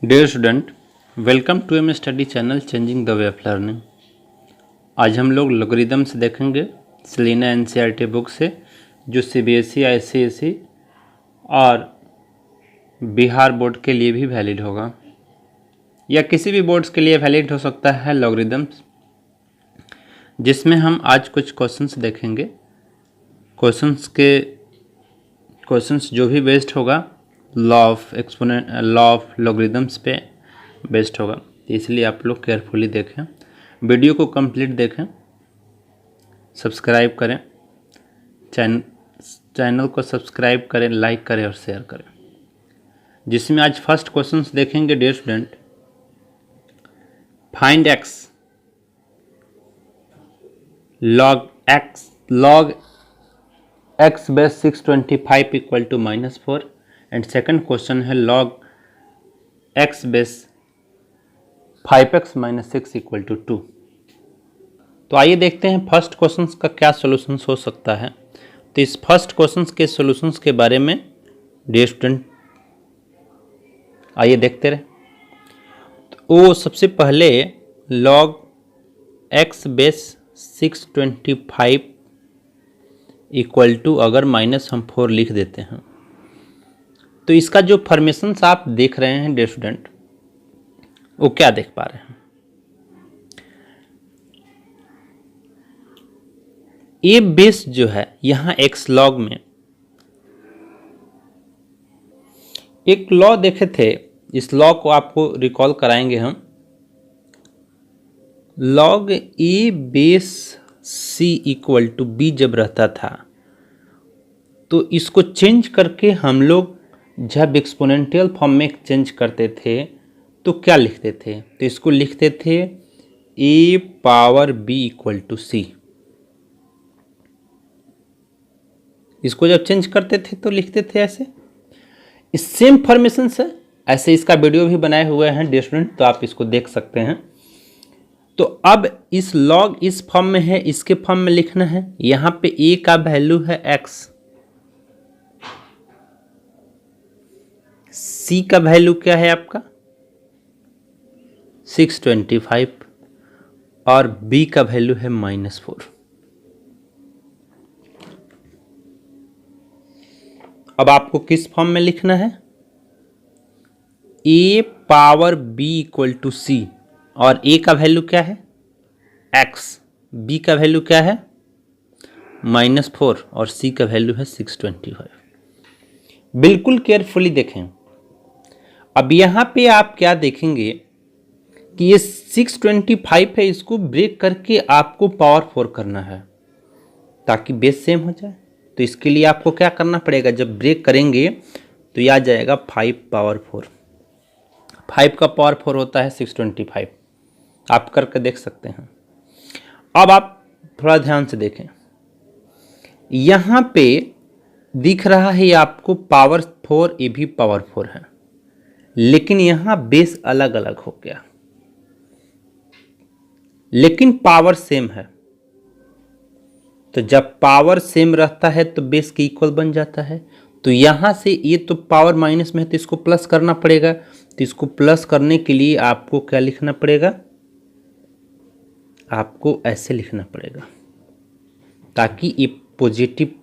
Dear student, welcome to M study channel changing the way of learning. आज हम लोग लोगरिदम्स देखेंगे सेलिना एनसीईआरटी बुक से, जो सीबीएसई, आईसीएसई और बिहार बोर्ड के लिए भी वैलिड होगा या किसी भी बोर्ड्स के लिए वैलिड हो सकता है लोगरिदम्स, जिसमें हम आज कुछ क्वेश्चंस देखेंगे। क्वेश्चंस जो भी बेस्ड होगा लॉ ऑफ लोगरिदम्स पे बेस्ड होगा, इसलिए आप लोग केयरफुली देखें, वीडियो को कंप्लीट देखें, सब्सक्राइब करें, चैनल को सब्सक्राइब करें, लाइक करें और शेयर करें। जिसमें आज फर्स्ट क्वेश्चंस देखेंगे dear student, find x log x base 625 equal to -4 and second question है log x base 5x - 6 equal to 2। तो आइए देखते हैं फर्स्ट क्वेश्चन का क्या सॉल्यूशंस हो सकता है। तो इस फर्स्ट क्वेश्चन के सॉल्यूशंस के बारे में डियर स्टूडेंट आइए देखते रहे। तो सबसे पहले log x base 625 equal to अगर -4 लिख देते हैं, तो इसका जो फॉर्मेशंस आप देख रहे हैं डियर स्टूडेंट, वो क्या देख पा रहे हैं? ये बेस जो है यहाँ x log में एक लॉ देखे थे, इस लॉ को आपको रिकॉल कराएंगे हम। log a base c equal to b जब रहता था, तो इसको चेंज करके हम लोग जब एक्सपोनेंशियल फॉर्म में चेंज करते थे तो क्या लिखते थे? तो इसको लिखते थे a power b equal to c। इसको जब चेंज करते थे तो लिखते थे ऐसे। इस सेम फॉर्मेशन से ऐसे इसका वीडियो भी बनाए हुए हैं डियर स्टूडेंट, तो आप इसको देख सकते हैं। तो अब इस log इस फॉर्म में है, इसके फॉर्म में लिखना है। यहां पे a का वैल्यू है x, c का वैल्यू क्या है आपका 625 और b का वैल्यू है -4। अब आपको किस फॉर्म में लिखना है? a power b equal to c, और a का वैल्यू क्या है x, b का वैल्यू क्या है -4 और c का वैल्यू है 625। बिल्कुल केयरफुली देखें। अब यहाँ पे आप क्या देखेंगे कि ये 625 है, इसको ब्रेक करके आपको पावर 4 करना है ताकि बेस सेम हो जाए। तो इसके लिए आपको क्या करना पड़ेगा? जब ब्रेक करेंगे तो यह आ जाएगा 5 पावर 4। 5 का पावर 4 होता है 625, आप करके देख सकते हैं। अब आप थोड़ा ध्यान से देखें, यहाँ पे दिख रहा है आपको पावर 4, ये भी पावर 4 है, लेकिन यहाँ बेस अलग अलग हो गया, लेकिन पावर सेम है। तो जब पावर सेम रहता है तो बेस के इक्वल बन जाता है। तो यहाँ से ये तो पावर माइनस में है, तो इसको प्लस करना पड़ेगा। तो इसको प्लस करने के लिए आपको क्या लिखना पड़ेगा? आपको ऐसे लिखना पड़ेगा ताकि ये पॉजिटिव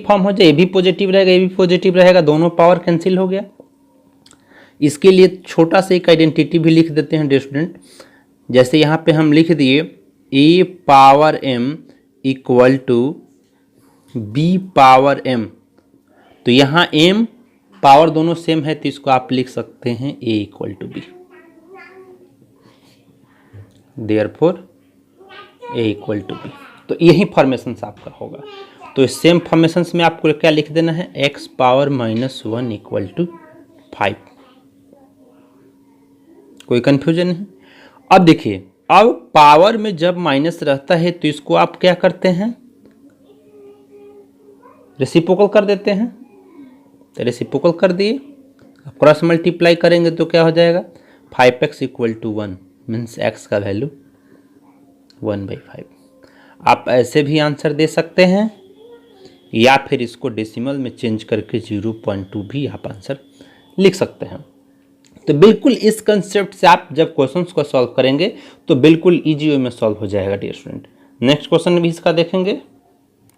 फॉर्म हो जाए। ये भी पॉजिटिव रहेगा, ये भी पॉजिटिव रहेगा, दोनों पावर कैंसिल हो गया। इसके लिए छोटा सा एक आइडेंटिटी भी लिख देते हैं डियर स्टूडेंट। जैसे यहाँ पे हम लिख दिए a power m equal to b power m, तो यहाँ m पावर दोनों सेम है, तो इसको आप लिख सकते हैं a equal to b। Therefore a equal to b। तो यही फॉर्मेशन आपका होगा। तो इस सेम फॉर्मेशन में आपको क्या लिख देना है? x power -1 equal to 5। कोई कंफ्यूजन नहीं? अब देखिए, अब पावर में जब माइनस रहता है तो इसको आप क्या करते हैं? रेसिप्रोकल कर देते हैं। तो रेसिप्रोकल कर दिए, क्रॉस मल्टीप्लाई करेंगे तो क्या हो जाएगा? 5x equal to 1 means x का वैल्यू 1/5। आप ऐसे भी आंसर दे सकते हैं, या फिर इसको डेसिमल में चेंज करके 0.2 भी आप आंसर लिख सकते हैं। तो बिल्कुल इस कंसेप्ट से आप जब क्वेश्चंस को सॉल्व करेंगे तो बिल्कुल इजी वे में सॉल्व हो जाएगा डियर स्टूडेंट। नेक्स्ट क्वेश्चन भी इसका देखेंगे।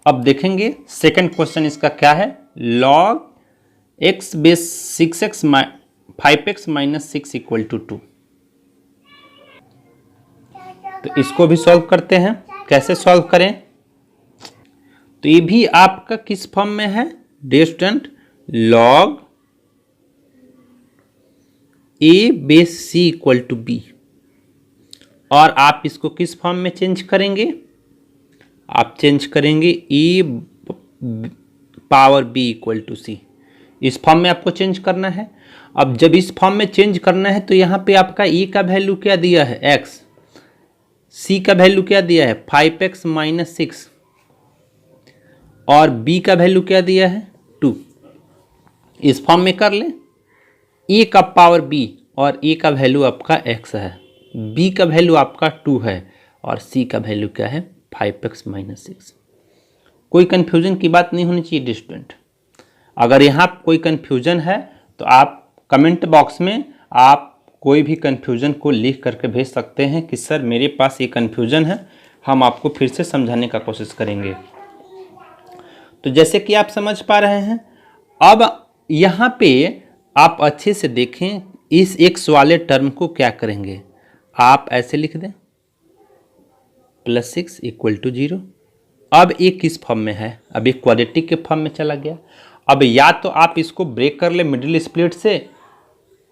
अब देखेंगे सेकंड क्वेश्चन इसका क्या है, log x base 6x 5x minus 6 equal to 2। तो इसको भी सॉल्व करते हैं। कैसे सॉल्व करें, तो ये भी आपका किस फॉर्म में है dear student, log a base c equal to b, और आप इसको किस फॉर्म में चेंज करेंगे, आप चेंज करेंगे e power b equal to c। इस फॉर्म में आपको चेंज करना है। अब जब इस फॉर्म में चेंज करना है तो यहाँ पे आपका e का वैल्यू क्या दिया है x, c का वैल्यू क्या दिया है 5x माइनस 6, और b का वैल्यू क्या दिया है 2। इस फॉर्म में कर लें, e का पावर b और a का वैल्यू आपका x है, b का वैल्यू आपका 2 है, और c का वैल्यू क्या है 5x माइनस 6। कोई कंफ्यूजन की बात नहीं होनी चाहिए स्टूडेंट। अगर यहाँ कोई कंफ्यूजन है तो आप कमेंट बॉक्स में आप कोई भी कंफ्यूजन को लिख करके भेज सकते हैं कि सर मेरे पास ये कंफ्यूजन है, हम आपको फिर से समझाने का कोशिश करेंगे। तो जैसे कि आप समझ पा रहे हैं, अब यहाँ पे आप अच्छे से देखें, इस x वाले टर्म को क्या करेंगे, आप ऐसे लिख दें +6 इक्वल टू 0। अब ये किस फॉर्म में है, अब ये क्वाड्रेटिक के फॉर्म में चला गया। अब या तो आप इसको ब्रेक कर ले मिडिल स्प्लिट से,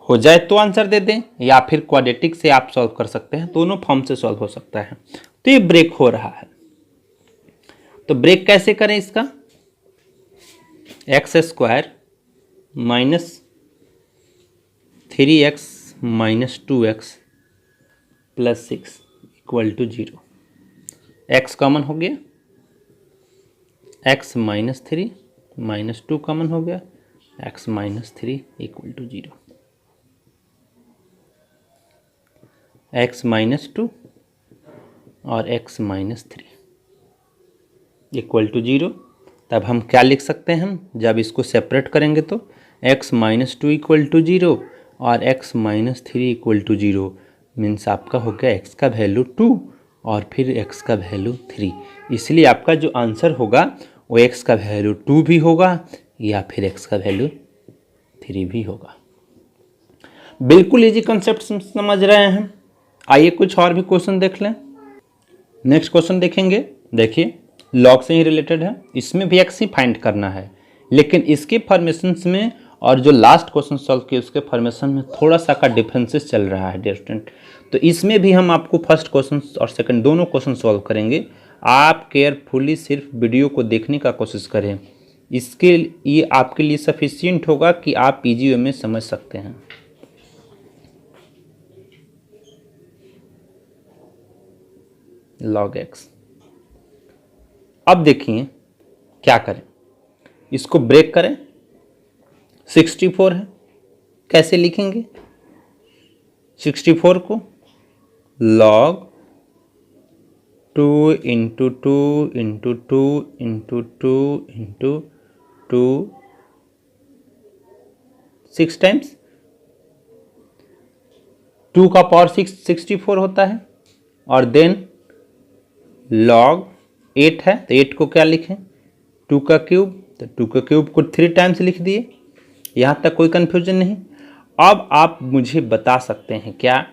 हो जाए तो आंसर दे दें, या फिर क्वाड्रेटिक से आप सॉल्व कर सकते हैं, दोनों फॉर्म से सॉल्व हो सकता है। तो ये ब्रेक हो रहा है, तो ब्रेक कैसे करें इसका, x² minus 3x minus 2x plus 6 equal to 0। x common हो गया, x माइनस 3 माइनस 2 कॉमन हो गया, x minus 3 equal to 0। x minus 2 और x माइनस 3 इक्वल टू 0। तब हम क्या लिख सकते हैं, हम जब इसको सेपरेट करेंगे तो x माइनस 2 इक्वल टू 0 और x minus 3 equal to 0 means आपका हो गया x का वैल्यू 2 और फिर x का वैल्यू 3। इसलिए आपका जो आंसर होगा वो x का वैल्यू 2 भी होगा या फिर x का वैल्यू 3 भी होगा। बिल्कुल इजी कंसेप्ट समझ रहे हैं। आइए कुछ और भी क्वेश्चन देख लें। नेक्स्ट क्वेश्चन देखेंगे। देखिए लॉग से ही रिलेटेड है, इसमें भी x ही फाइंड करना है, लेकिन इसके फॉर्मेशंस में और जो लास्ट क्वेश्चन सॉल्व किए उसके फॉर्मेशन में थोड़ा सा का डिफरेंसेस चल रहा है डियर स्टूडेंट। तो इसमें भी हम आपको फर्स्ट क्वेश्चन और सेकंड दोनों क्वेश्चन सॉल्व करेंगे। आप केयरफुली सिर्फ वीडियो को देखने का कोशिश करें, इसके ये आपके लिए सफिशिएंट होगा कि आप इजी वे में समझ सकते हैं। log x। अब देखिए क्या करें, इसको ब्रेक करें। 64 है, कैसे लिखेंगे 64 को, log 2 into 2 into 2 into 2 into 2 6 times 2 का पावर 6 64 होता है, और देन log 8 है तो 8 को क्या लिखें 2 का क्यूब, तो 2 का क्यूब को 3 टाइम्स लिख दिए। यहाँ तक कोई कन्फ्यूजन नहीं। अब आप मुझे बता सकते हैं क्या,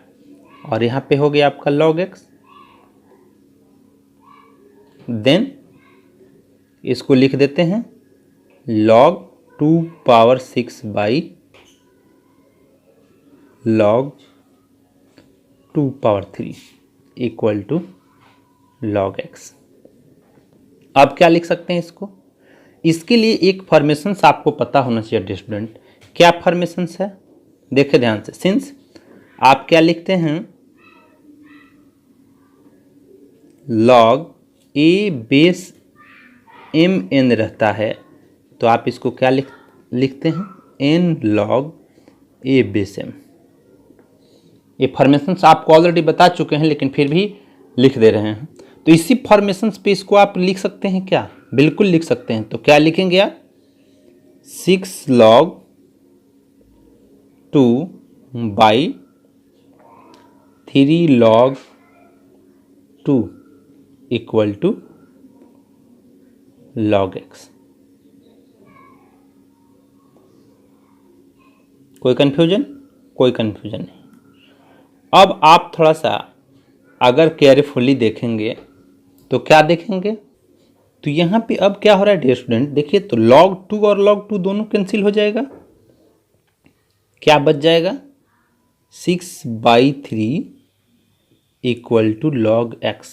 और यहाँ पे हो गया आपका log x, देन इसको लिख देते हैं log 2 power 6 by log 2 power 3 equal to log x। अब क्या लिख सकते हैं इसको, इसके लिए एक फॉर्मेशंस आपको पता होना चाहिए स्टूडेंट। क्या फॉर्मेशंस है, देखे ध्यान से। सिंस आप क्या लिखते हैं log a base m n रहता है, तो आप इसको क्या लिखते हैं n log a base m। ये फॉर्मेशंस आपको ऑलरेडी बता चुके हैं, लेकिन फिर भी लिख दे रहे हैं। तो इसी फॉर्मेशंस पे इसको आप लिख सकते हैं क्या, बिल्कुल लिख सकते हैं। तो क्या लिखेंगे आप 6 log 2 by 3 log 2 equal to log x। कोई कन्फ्यूजन? कोई कन्फ्यूजन नहीं। अब आप थोड़ा सा अगर केयरफुली देखेंगे तो क्या देखेंगे, तो यहाँ पे अब क्या हो रहा है डियर स्टूडेंट, देखिए तो log 2 और log 2 दोनों कैंसिल हो जाएगा, क्या बच जाएगा 6/3 इक्वल टू log x।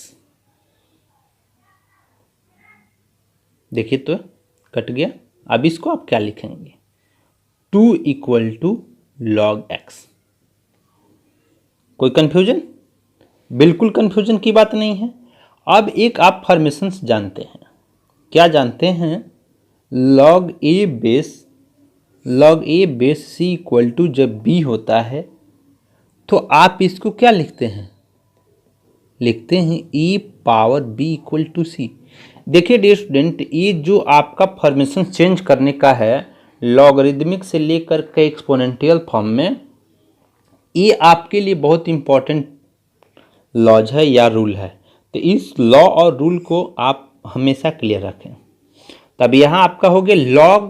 देखिए तो कट गया। अब इसको आप क्या लिखेंगे, 2 इक्वल टू log x। कोई कंफ्यूजन? बिल्कुल कंफ्यूजन की बात नहीं है। अब एक आप फॉर्मेशंस जानते हैं, क्या जानते हैं, log a base c equal to जब b होता है तो आप इसको क्या लिखते हैं, लिखते हैं e power b equal to c। देखिए डियर स्टूडेंट, ये जो आपका फॉर्मेशन चेंज करने का है लॉगरिदमिक से लेकर के एक्सपोनेंशियल फॉर्म में, ये आपके लिए बहुत इंपॉर्टेंट लॉज है या रूल है। तो इस लॉ और रूल को आप हमेशा क्लियर रखें। तब यहाँ आपका हो गया log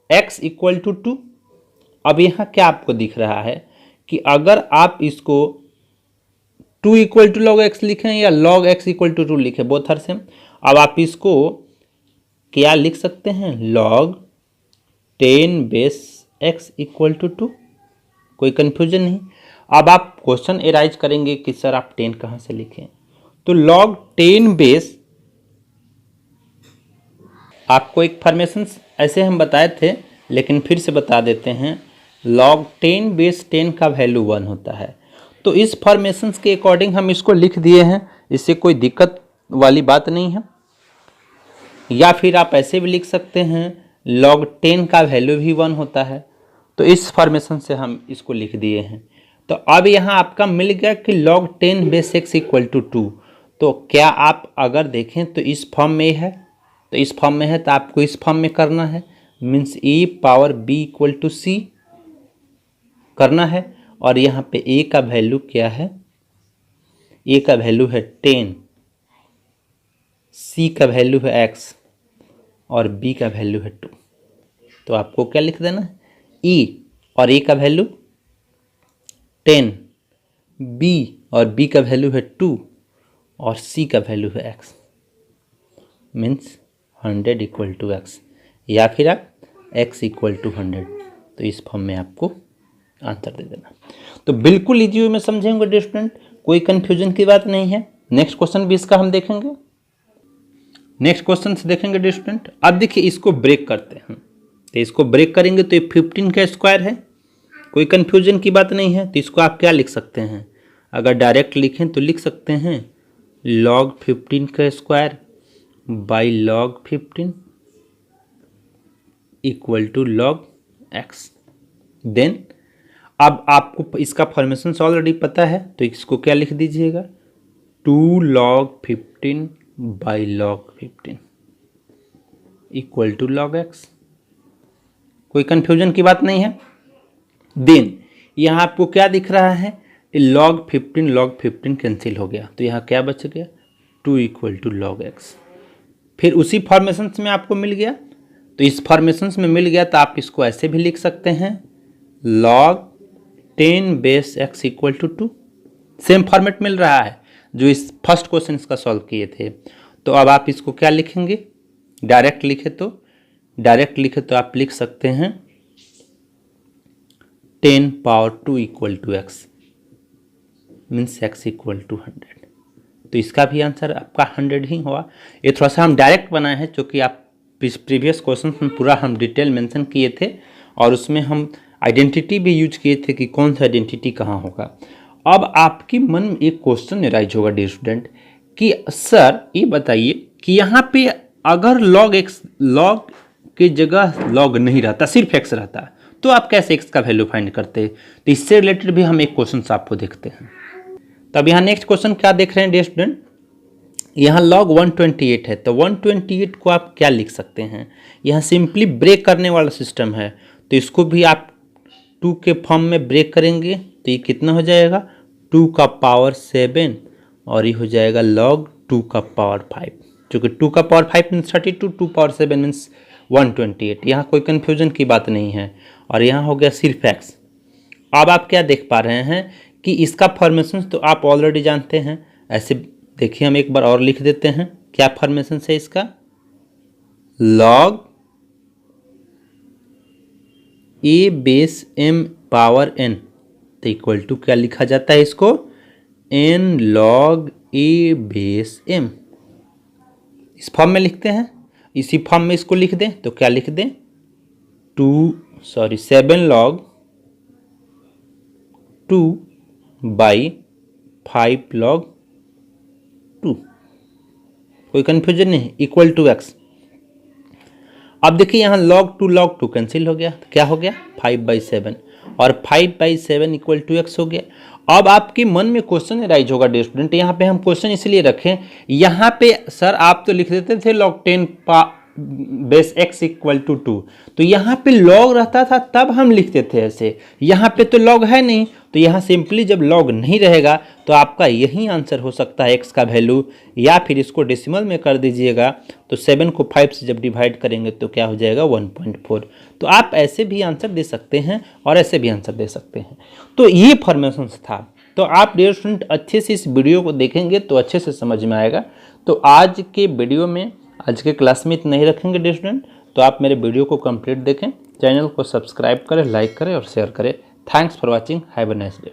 x इक्वल टू 2। अब यहाँ क्या आपको दिख रहा है कि अगर आप इसको 2 इक्वल टू log x लिखें या log x इक्वल टू 2 लिखें, बोथ आर सेम। अब आप इसको क्या लिख सकते हैं, log 10 base x equal to 2। कोई कंफ्यूजन नहीं। अब आप क्वेश्चन एराइज करेंगे कि सर आप 10 कहाँ से लिखें, तो log 10 बेस, आपको एक फॉर्मेशन ऐसे हम बताए थे लेकिन फिर से बता देते हैं, log 10 बेस 10 का वैल्यू 1 होता है। तो इस फॉर्मेशंस के अकॉर्डिंग हम इसको लिख दिए हैं, इससे कोई दिक्कत वाली बात नहीं है। या फिर आप ऐसे भी लिख सकते हैं log 10 का वैल्यू भी 1 होता है। तो इस फॉर्मेशन से हम इसको लिख दिए हैं। तो अब यहाँ आपका मिल गया कि log 10 base x equal to 2। तो क्या आप अगर देखें तो इस फॉर्म में है, तो इस फॉर्म में है तो आपको इस फॉर्म में करना है, means e power b equal to c करना है। और यहाँ पे a का वैल्यू क्या है, a का वैल्यू है 10, c का वैल्यू है x और b का वैल्यू है 2। तो आपको क्या लिख देना है, e और a का वैल्यू 10, b और b का वैल्यू है 2 और c का वैल्यू है x, means 100 equal to x, या फिर आप x इक्वल टू 100। तो इस फॉर्म में आपको आंसर दे देना। तो बिल्कुल इजी वे में समझेंगे डियर स्टूडेंट, कोई कंफ्यूजन की बात नहीं है। नेक्स्ट क्वेश्चन भी इसका हम देखेंगे, नेक्स्ट क्वेश्चन से देखेंगे डियर स्टूडेंट। अब देखिए इसको ब्रेक करते हैं, तो इसको ब्रेक करेंगे तो ये 15 का स्क्वायर है, कोई कंफ्यूजन की बात नहीं है। तो इसको आप क्या लिख सकते हैं, अगर डायरेक्ट लिखें तो लिख सकते हैं log 15 का square by log 15 equal to log x। Then अब आपको इसका फॉर्मेशन ऑलरेडी पता है, तो इसको क्या लिख दीजिएगा, 2 log 15 by log 15 equal to log x। कोई कंफ्यूजन की बात नहीं है। देन यहाँ आपको क्या दिख रहा है, log 15 कैंसिल हो गया, तो यहाँ क्या बच गया, 2 इक्वल टू log x। फिर उसी फॉर्मेशंस में आपको मिल गया, तो इस फॉर्मेशंस में मिल गया तो आप इसको ऐसे भी लिख सकते हैं log 10 base x equal to 2। Same format मिल रहा है जो इस फर्स्ट क्वेश्चन का सॉल्व किए थे। तो अब आप इसको क्या लिखेंगे, डायरेक्ट लिखे तो आप लिख सकते हैं 10 power 2 equal to x, means x equal to 100। तो इसका भी आंसर आपका 100 ही हुआ। ये थोड़ा सा हम डायरेक्ट बनाए हैं, क्योंकि आप प्रीवियस क्वेश्चन में पूरा हम डिटेल मेंशन किए थे और उसमें हम आइडेंटिटी भी यूज किए थे कि कौन सा आइडेंटिटी कहाँ होगा। अब आपके मन में एक क्वेश्चन राइज होगा डियर स्टूडेंट कि सर ये बताइए कि यहाँ पे अगर log की जगह log नहीं रहता, सिर्फ x रहता, तो आप कैसे x का वैल्यू फाइंड करते। तो इससे रिलेटेड भी हम एक क्वेश्चन आपको देखते हैं। तब यहाँ नेक्स्ट क्वेश्चन क्या देख रहे हैं डियर स्टूडेंट, यहाँ log 128 है, तो 128 को आप क्या लिख सकते हैं, यहाँ सिंपली ब्रेक करने वाला सिस्टम है, तो इसको भी आप 2 के फॉर्म में ब्रेक करेंगे तो ये कितना हो जाएगा 2 का पावर 7 और ये हो जाएगा log 2 का पावर 5, क्योंकि 2 का पावर 5 मीन्स 32, 2 पावर 7 मीन्स 128। यहाँ कोई कन्फ्यूजन की बात नहीं है। और यहाँ हो गया सिर्फ x। अब आप क्या देख पा रहे हैं कि इसका फॉर्मेशन तो आप ऑलरेडी जानते हैं। ऐसे देखिए हम एक बार और लिख देते हैं, क्या फॉर्मेशन है इसका, log a base m power n तो इक्वल टू क्या लिखा जाता है इसको, n log a base m। इस फॉर्म में लिखते हैं, इसी फॉर्म में इसको लिख दें तो क्या लिख दें 7 log 2 बाई 5 log 2। कोई कन्फ्यूजन नहीं, इक्वल टू x। अब देखिए यहाँ log 2 कैंसिल हो गया तो क्या हो गया 5/7 और 5/7 इक्वल टू x हो गया। अब आपके मन में क्वेश्चन राइज होगा डियर स्टूडेंट, यहाँ पे हम क्वेश्चन इसलिए रखें, यहाँ पे सर आप तो लिख देते थे log 10 base x equal to 2, तो यहाँ पे log रहता था तब हम लिखते थे ऐसे, यहाँ पे तो log है नहीं, तो यहाँ सिंपली जब log नहीं रहेगा तो आपका यही आंसर हो सकता है x का वैल्यू। या फिर इसको डेसिमल में कर दीजिएगा तो 7 को 5 से जब डिवाइड करेंगे तो क्या हो जाएगा 1.4। तो आप ऐसे भी आंसर दे सकते हैं और ऐसे भी आंसर दे सकते हैं। तो ये फॉर्मेशन था। तो आप डियर स्टूडेंट अच्छे से इस वीडियो को देखेंगे तो अच्छे से समझ में आएगा। तो आज के वीडियो में, आज के क्लास में इतना ही रखेंगे डियर स्टूडेंट। तो आप मेरे वीडियो को कंप्लीट देखें, चैनल को सब्सक्राइब करें, लाइक करें और शेयर करें। Thanks for watching, have a nice day.